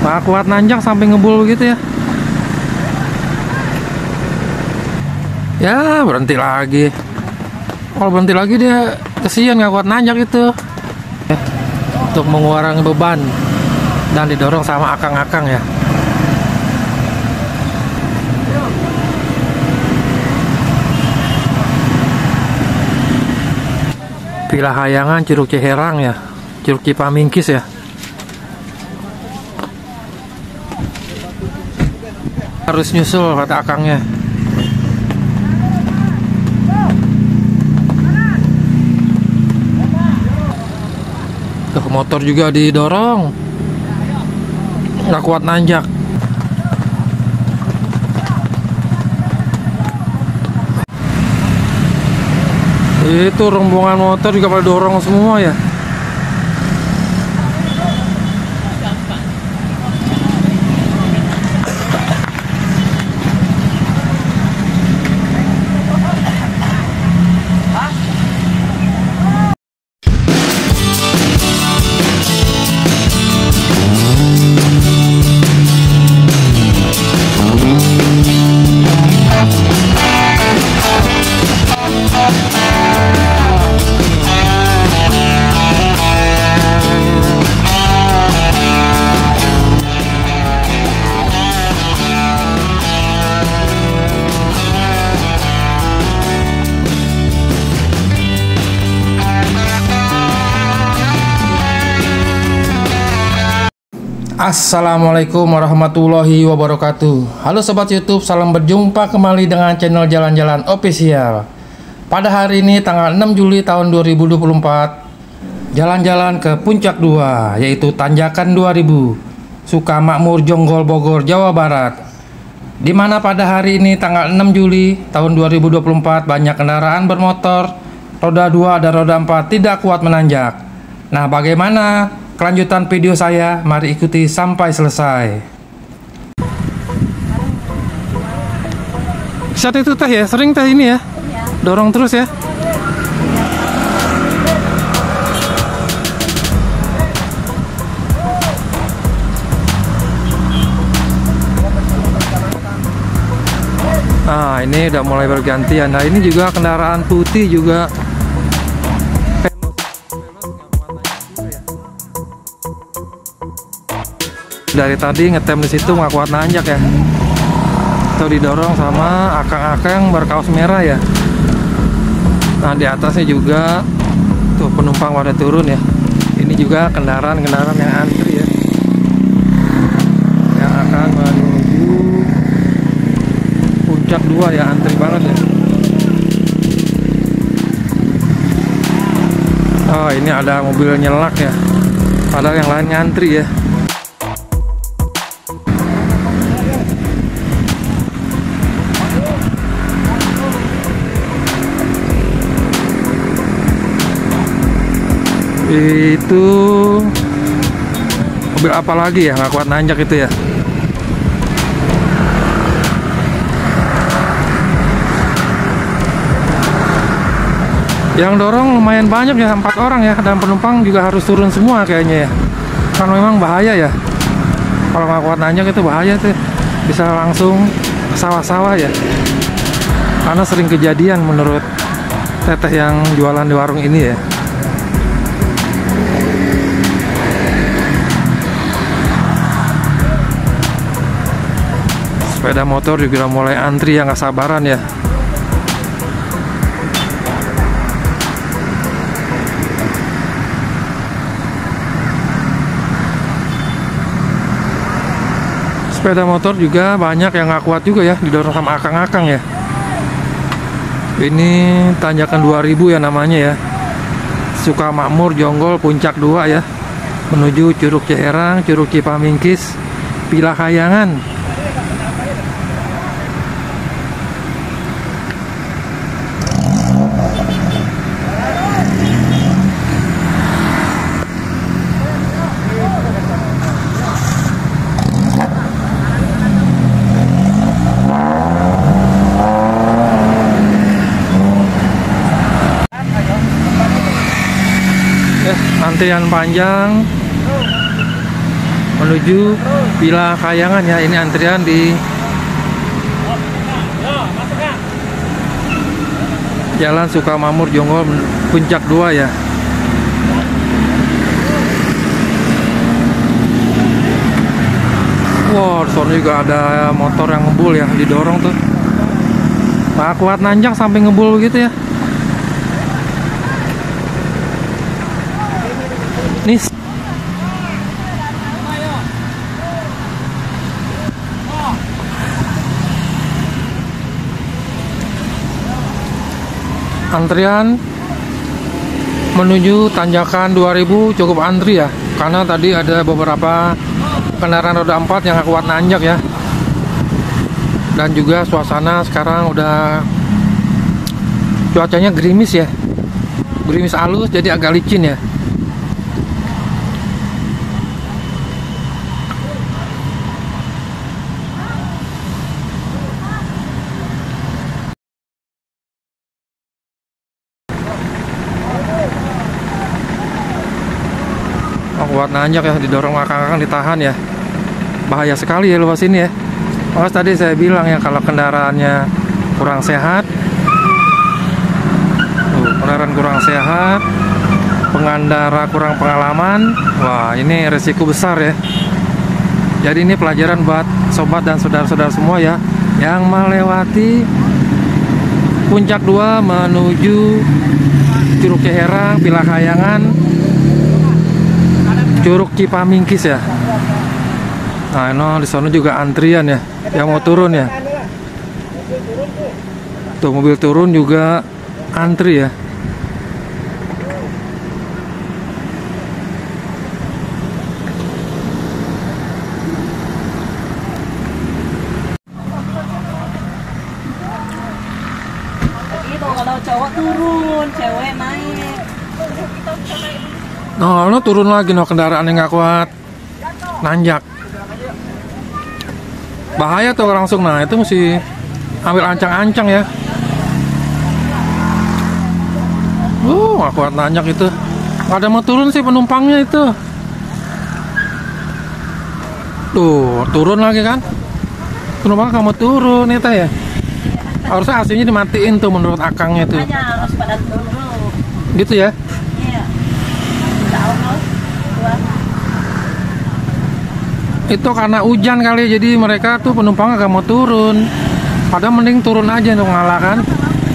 Nggak kuat nanjak sampai ngebul gitu ya. Ya berhenti lagi. Kalau berhenti lagi dia kesian, nggak kuat nanjak itu. Untuk mengurangi beban dan didorong sama akang-akang ya. Pilahayangan, Curug Ciherang ya, Curug Cipamingkis ya. Harus nyusul kata akangnya. Tuh motor juga didorong, nggak kuat nanjak. Itu rombongan motor juga pada dorong semua ya. Assalamualaikum warahmatullahi wabarakatuh. Halo sobat YouTube, salam berjumpa kembali dengan channel Jalan-Jalan Official. Pada hari ini tanggal 6 Juli tahun 2024, jalan-jalan ke Puncak 2, yaitu Tanjakan 2000, Sukamakmur, Jonggol, Bogor, Jawa Barat. Dimana pada hari ini tanggal 6 Juli tahun 2024 banyak kendaraan bermotor roda 2 dan roda 4 tidak kuat menanjak. Nah, bagaimana kelanjutan video saya? Mari ikuti sampai selesai. Saat itu teh ya, sering teh ini ya, dorong terus ya. Nah ini udah mulai bergantian. Nah ini juga kendaraan putih juga. Dari tadi ngetem di situ nggak kuat nanjak ya. Atau didorong sama akang-akang berkaos merah ya. Nah di atasnya juga tuh penumpang pada turun ya. Ini juga kendaraan-kendaraan yang antri ya, yang akan menuju Puncak 2 ya, antri banget ya. Oh ini ada mobil nyelak ya, padahal yang lain ngantri ya. Itu mobil apa lagi ya, nggak kuat nanjak itu ya. Yang dorong lumayan banyak ya, 4 orang ya, dan penumpang juga harus turun semua kayaknya ya, kan memang bahaya ya kalau nggak kuat nanjak, itu bahaya tuh, bisa langsung ke sawah-sawah ya. Karena sering kejadian menurut teteh yang jualan di warung ini ya. Sepeda motor juga mulai antri ya, nggak sabaran ya. Sepeda motor juga banyak yang nggak kuat juga ya, didorong sama akang-akang ya. Ini Tanjakan 2000 ya namanya ya, Sukamakmur, Jonggol, Puncak 2 ya, menuju Curug Ciherang, Curug Cipamingkis, Pilahayangan. Antrian panjang menuju Villa Kayangan ya. Ini antrian di Jalan Sukamamur Jonggol Puncak 2 ya. Wow, di sana juga ada motor yang ngebul ya, didorong tuh. Pak kuat nanjak sampai ngebul gitu ya. Nih. Antrian menuju tanjakan 2000 cukup antri ya, karena tadi ada beberapa kendaraan roda 4 yang gak kuat nanjak ya. Dan juga suasana sekarang udah cuacanya gerimis ya, gerimis halus jadi agak licin ya. Kuat nanjak ya, didorong akang-akang, ditahan ya. Bahaya sekali ya luas ini ya. Mas tadi saya bilang ya, kalau kendaraannya kurang sehat, kendaraan kurang sehat, pengendara kurang pengalaman, wah ini resiko besar ya. Jadi ini pelajaran buat sobat dan saudara-saudara semua ya, yang melewati Puncak 2 menuju Curug Ciherang, Villa Kayangan, Curug Cipamingkis ya. Nah, no, di sana juga antrian ya, yang mau turun ya. Tuh mobil turun juga antri ya. Itu kalau cowok turun, cewek naik. No, no turun lagi no, kendaraan yang nggak kuat nanjak. Bahaya tuh langsung, nah itu mesti ambil ancang-ancang ya. Nggak kuat nanjak itu. Nggak ada mau turun sih penumpangnya itu. Tuh, turun lagi kan. Penumpang nggak mau turun itu ya. Harusnya AC-nya dimatiin tuh menurut akangnya tuh. Hanya harus pada turun. Gitu ya. Iya. Allah. Itu karena hujan kali, jadi mereka tuh penumpang gak mau turun. Padahal mending turun aja untuk ngalah kan.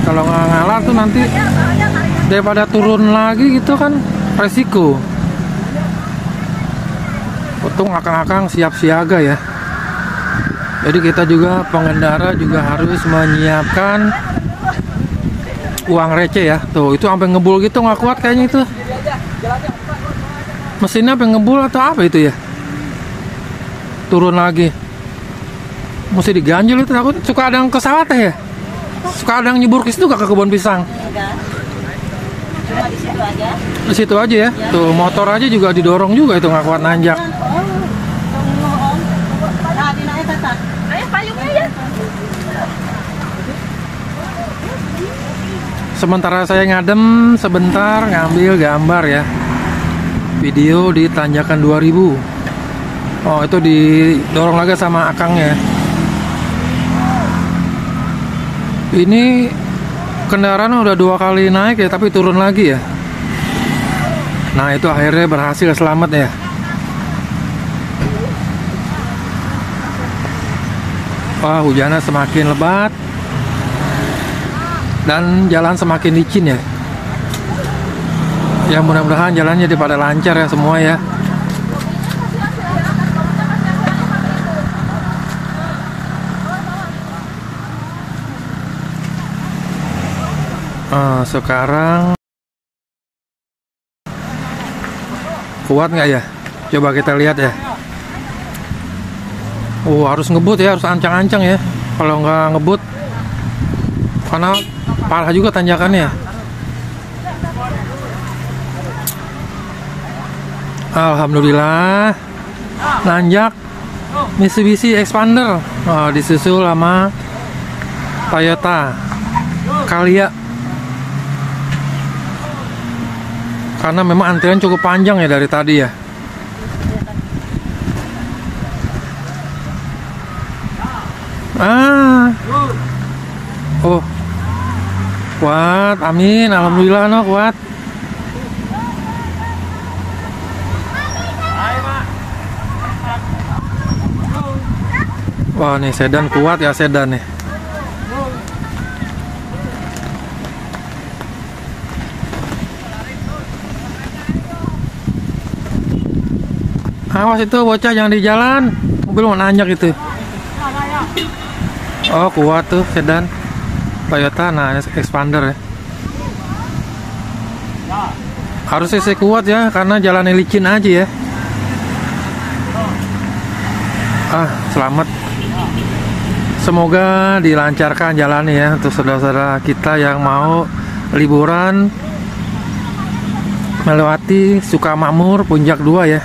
Kalau nggak ngalah tuh nanti daripada turun lagi gitu kan resiko. Untung akang-akang siap siaga ya. Jadi kita juga pengendara juga harus menyiapkan uang receh ya. Tuh itu sampai ngebul gitu, nggak kuat kayaknya itu. Mesinnya sampai ngebul atau apa itu ya? Turun lagi, mesti diganjel itu. Takut suka ada yang kesawat ya, suka ada yang nyebur ke situ, gak ke kebun pisang. Enggak. Cuma di situ aja. Di situ aja ya. Tuh motor aja juga didorong juga itu, nggak kuat nanjak. Nah, dinaik tata. Ayo payungnya ya. Sementara saya ngadem sebentar ngambil gambar ya, video di tanjakan 2000. Oh itu didorong lagi sama akangnya. Ini kendaraan udah 2 kali naik ya, tapi turun lagi ya. Nah itu akhirnya berhasil selamat ya. Wah hujannya semakin lebat dan jalan semakin licin ya. Ya mudah-mudahan jalannya pada lancar ya semua ya. Sekarang kuat nggak ya? Coba kita lihat ya. Harus ngebut ya, harus ancang-ancang ya. Kalau nggak ngebut, karena parah juga tanjakannya. Alhamdulillah, nanjak Mitsubishi Expander. Disusul sama Toyota Calya. Karena memang antrian cukup panjang ya dari tadi ya. Ah. Oh. Kuat, amin, alhamdulillah no kuat. Wah nih sedan kuat ya sedan nih. Awas itu bocah jangan di jalan, mobil mau nanjak itu. Oh kuat tuh sedan Toyota, nah expander ya. Harus cc kuat ya, karena jalannya licin aja ya. Ah selamat. Semoga dilancarkan jalannya ya untuk saudara-saudara kita yang mau liburan melewati Sukamakmur Puncak 2 ya.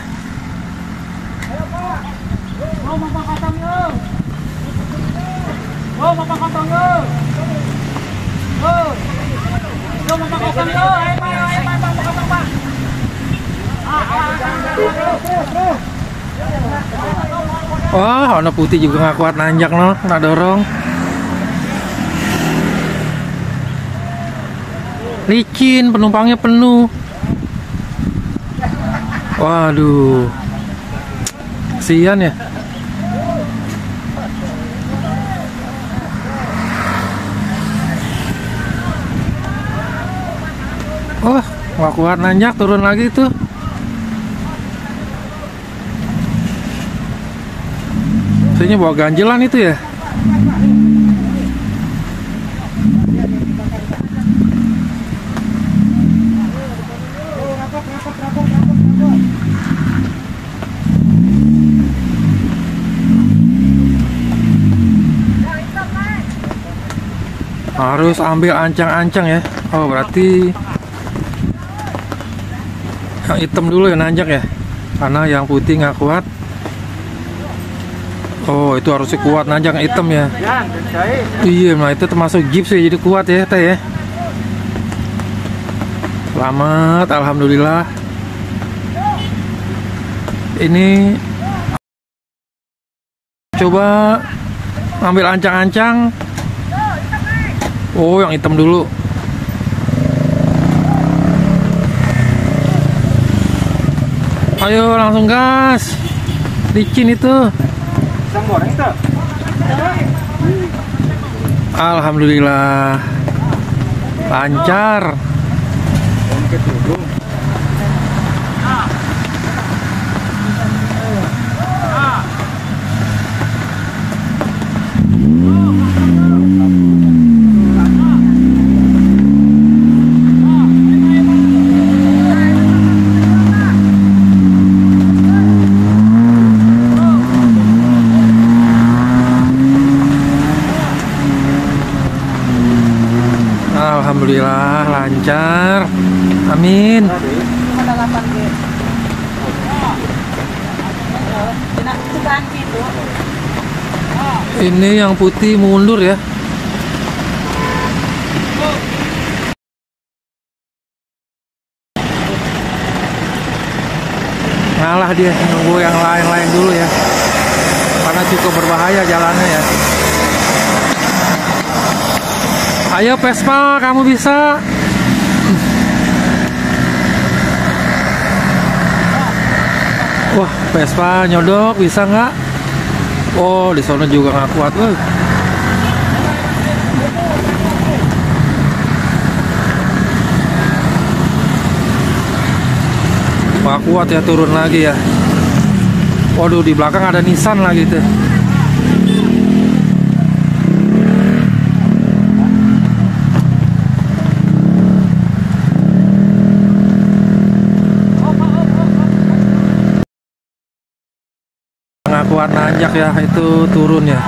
Wah, warna putih juga nggak kuat nanjak no, nggak dorong. Licin, penumpangnya penuh. Waduh, kasian ya. Oh, nggak kuat nanjak, turun lagi tuh. Ini bawa ganjelan itu ya. Harus ambil ancang-ancang ya. Oh berarti yang hitam dulu ya nanjak ya, karena yang putih nggak kuat. Oh itu harusnya kuat nanjak hitam ya. Iya, nah itu termasuk gips ya, jadi kuat ya teh ya. Selamat, alhamdulillah. Ini coba ambil ancang-ancang. Oh yang hitam dulu. Ayo langsung gas. Licin itu. Alhamdulillah lancar. Alhamdulillah lancar, amin. Ini yang putih mundur ya. Ngalah dia, nunggu yang lain-lain dulu ya, karena cukup berbahaya jalannya ya. Ayo Vespa, kamu bisa. Wah, Vespa nyodok bisa nggak? Oh, di sana juga nggak kuat. Nggak kuat ya, turun lagi ya. Waduh, di belakang ada Nissan lagi tuh. Kuat nanjak ya, itu turun ya.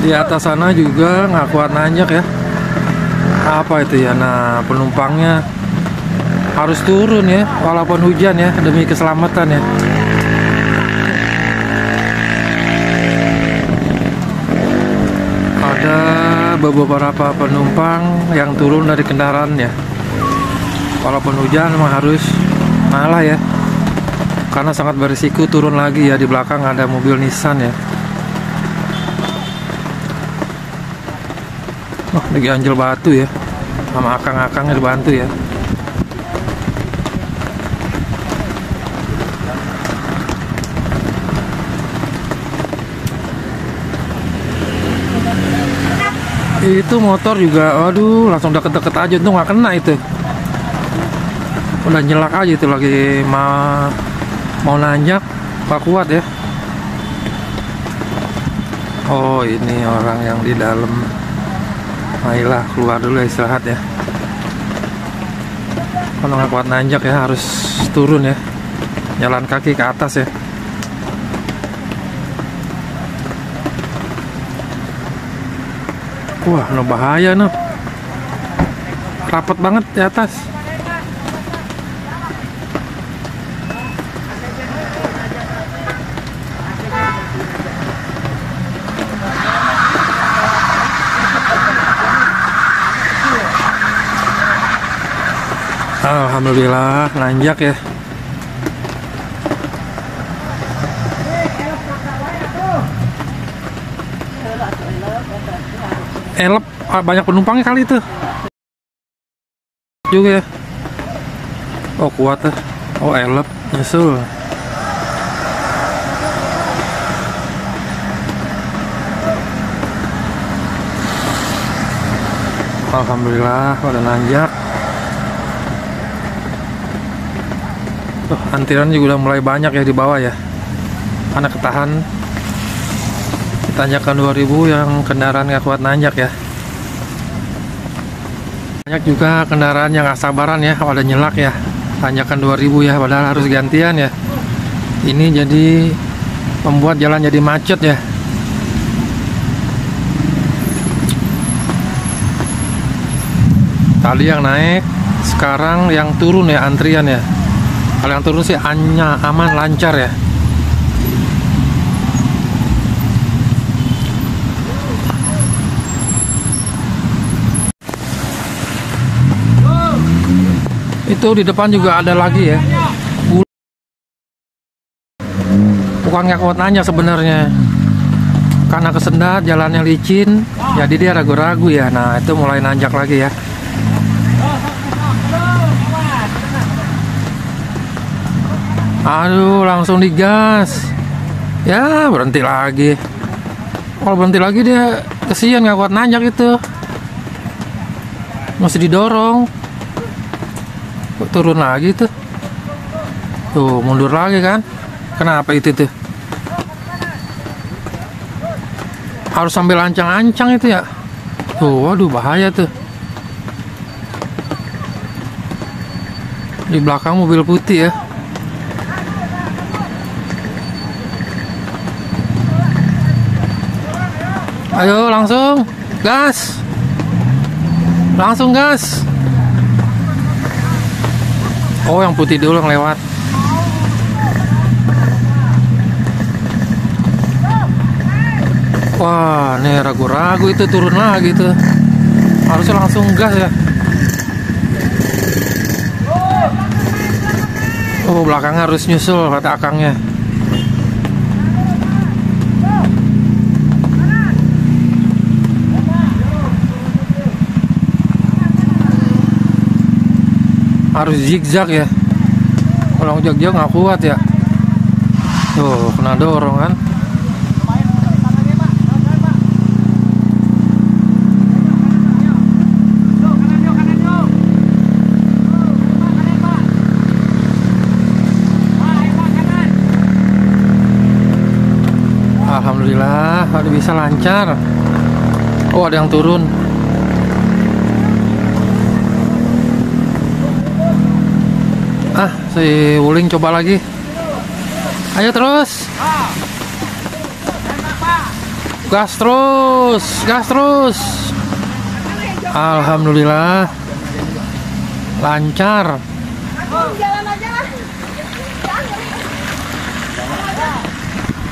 Di atas sana juga nggak kuat nanjak ya. Apa itu ya? Nah penumpangnya harus turun ya, walaupun hujan ya, demi keselamatan ya. Ada beberapa penumpang yang turun dari kendaraannya. Walaupun hujan memang harus ngalah ya, karena sangat berisiko turun lagi ya. Di belakang ada mobil Nissan ya. Oh, lagi anjel batu ya, sama akang-akangnya dibantu ya. Itu motor juga, waduh, langsung deket-deket aja, tuh nggak kena itu. Udah nyelak aja itu, lagi mau nanjak, nggak kuat ya. Oh, ini orang yang di dalam. Ayolah, keluar dulu istirahat ya. Kalau nggak kuat nanjak ya harus turun ya, jalan kaki ke atas ya. Wah, no bahaya no, rapet banget di atas. Alhamdulillah nanjak ya. Elep, banyak penumpangnya kali itu juga ya. Oh, kuat ya. Oh, elep nyusul. Alhamdulillah pada nanjak. Tuh, antrian juga udah mulai banyak ya di bawah ya, karena ketahan tanjakan 2000 yang kendaraan nggak kuat nanjak ya. Banyak juga kendaraan yang nggak sabaran ya, pada nyelak ya, tanjakan 2000 ya, padahal harus gantian ya. Ini jadi membuat jalan jadi macet ya. Tadi yang naik, sekarang yang turun ya, antrian ya. Kalau yang turun sih aman, lancar ya. Itu di depan juga ada lagi ya. Bukan nggak kuat nanjak sebenarnya, karena kesendat, jalannya licin, jadi dia ragu-ragu ya. Nah, itu mulai nanjak lagi ya. Aduh, langsung digas. Ya, berhenti lagi. Kalau berhenti lagi dia kesian, nggak kuat nanjak itu. Masih didorong. Turun lagi tuh. Tuh, mundur lagi kan. Kenapa itu tuh? Harus sambil ancang-ancang itu ya. Tuh, waduh, bahaya tuh. Di belakang mobil putih ya. Ayo langsung gas. Langsung gas. Oh, yang putih dulu yang lewat. Wah, nih ragu-ragu itu, turun lagi tuh. Harusnya langsung gas ya. Oh, belakangnya harus nyusul kata akangnya. Harus zigzag ya. Kalau jauh-jauh nggak kuat ya. Tuh, kena dorong kan. Alhamdulillah, ada bisa lancar. Oh, ada yang turun. Si Wuling coba lagi. Ayo terus. Gas terus, gas terus. Alhamdulillah lancar. Jalan aja lah.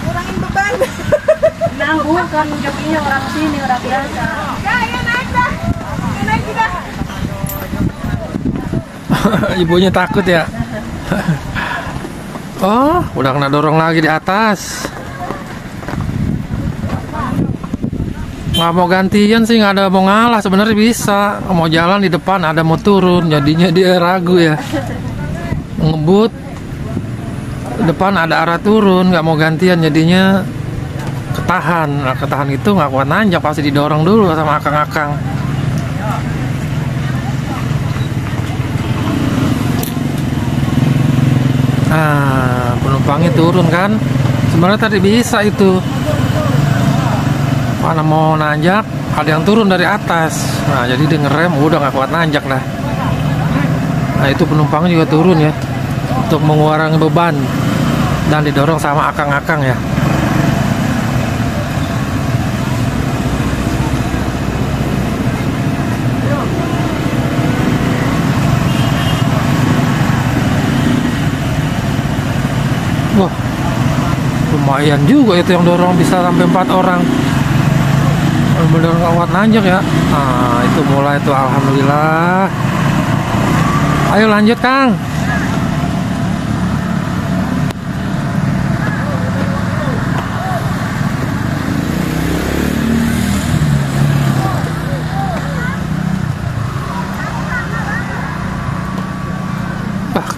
Kurangin beban. Nah, bukan jokinya orang sini, orang biasa. Ya, naik dah. Naik juga. Ibunya takut ya. Oh, udah kena dorong lagi di atas. Nggak mau gantian sih, nggak ada mau ngalah. Sebenarnya bisa, mau jalan di depan ada mau turun, jadinya dia ragu ya. Ngebut depan ada arah turun, nggak mau gantian, jadinya ketahan. Nah, ketahan itu nggak kuat nanjak, pasti didorong dulu sama akang-akang. Nah, penumpangnya turun kan. Sebenarnya tadi bisa itu, mana mau nanjak ada yang turun dari atas. Nah, jadi dia ngerem, udah nggak kuat nanjak lah. Nah, itu penumpangnya juga turun ya, untuk mengurangi beban dan didorong sama akang-akang ya. Wah, lumayan juga itu yang dorong, bisa sampai 4 orang. Bener-bener nggak kuat nanjak ya. Nah, itu mulai tuh, alhamdulillah. Ayo lanjut Kang.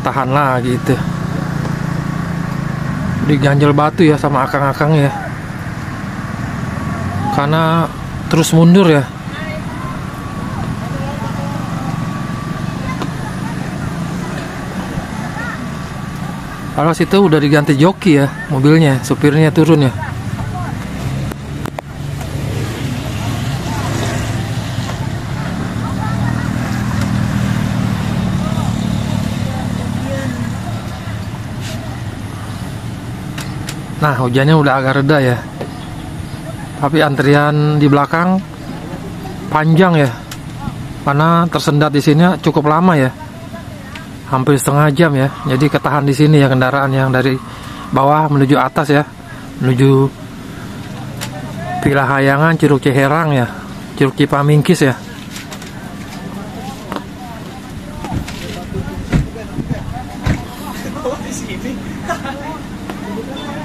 Tahan lagi itu, diganjel batu ya sama akang-akang ya, karena terus mundur ya. Kalau situ udah diganti joki ya mobilnya, supirnya turun ya. Nah, hujannya udah agak reda ya. Tapi antrian di belakang panjang ya. Karena tersendat di sini cukup lama ya. Hampir setengah jam ya. Jadi ketahan di sini ya kendaraan yang dari bawah menuju atas ya. Menuju Pilahayangan, Curug Ciherang ya. Curug Cipamingkis ya.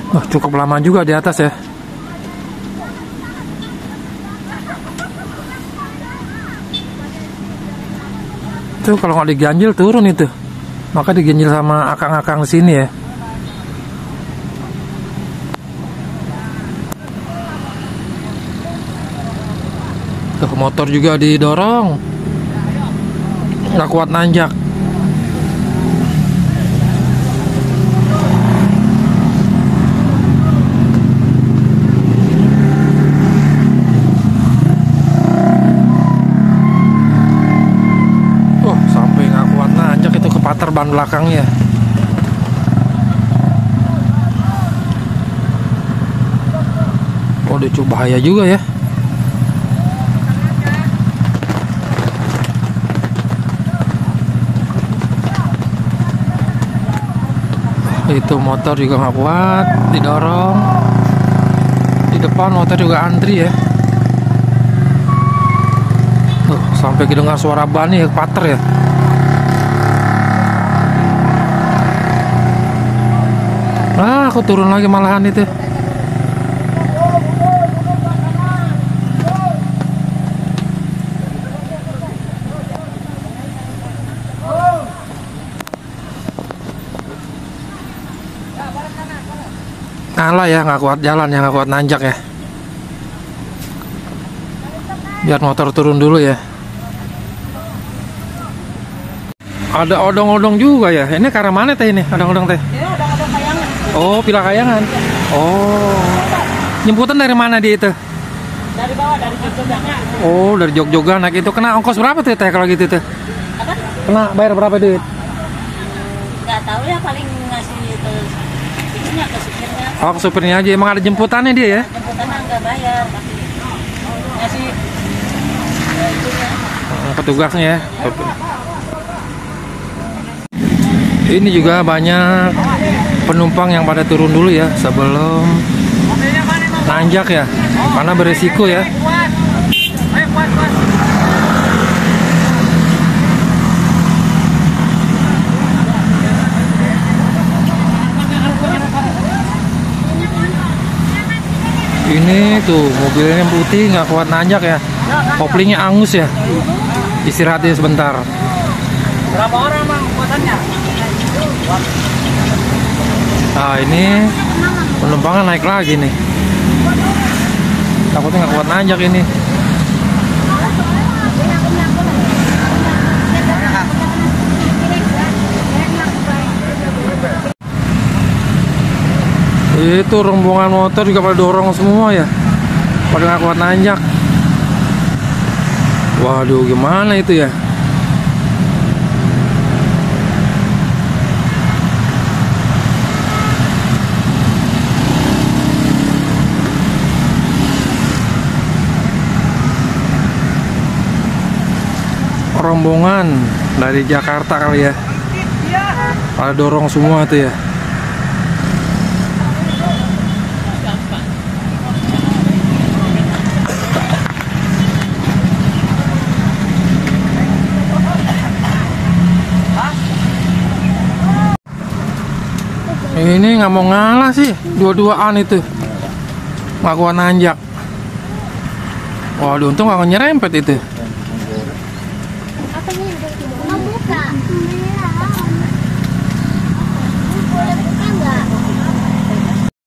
Wah, cukup lama juga di atas ya. Itu kalau nggak diganjil turun itu. Maka diganjil sama akang-akang sini ya. Tuh, motor juga didorong. Nggak kuat nanjak. Pater ban belakangnya. Oh, itu bahaya juga ya. Itu motor juga nggak kuat, didorong. Di depan motor juga antri ya. Sampai kedengar suara ban nih, pater ya. Ah, aku turun lagi malahan itu. Alah ya, nggak kuat jalan ya, nggak kuat nanjak ya. Biar motor turun dulu ya. Ada odong-odong juga ya. Ini ke arah mana teh ini? Odong-odong teh? Oh, Pilahayangan. Oh, jemputan dari mana dia itu? Dari bawah, dari Jogja. Oh, dari Jogja naik itu. Kena ongkos berapa tuh teh kalau gitu tuh? Apa? Kena bayar berapa duit? Nggak tahu ya, paling ngasih ke itunya, ke supirnya. Oh, ke supirnya aja. Emang ada jemputannya dia ya? Jemputannya nggak bayar, tapi ngasih itunya. Petugasnya ya. Ini juga banyak penumpang yang pada turun dulu ya sebelum nanjak ya, karena beresiko ya. Tuh mobilnya yang putih nggak kuat nanjak ya. Koplingnya angus ya. Istirahatnya sebentar. Berapa orang bang muatannya? Nah ini penumpangnya naik lagi nih. Takutnya nggak kuat nanjak ini. Itu rombongan motor juga pada dorong semua ya, pada nggak kuat nanjak. Waduh, gimana itu ya? Rombongan dari Jakarta kali ya, pada dorong semua tuh ya. Ini nggak mau ngalah sih, dua-duaan itu nggak kuat nanjak. Waduh, untung nggak nyerempet itu.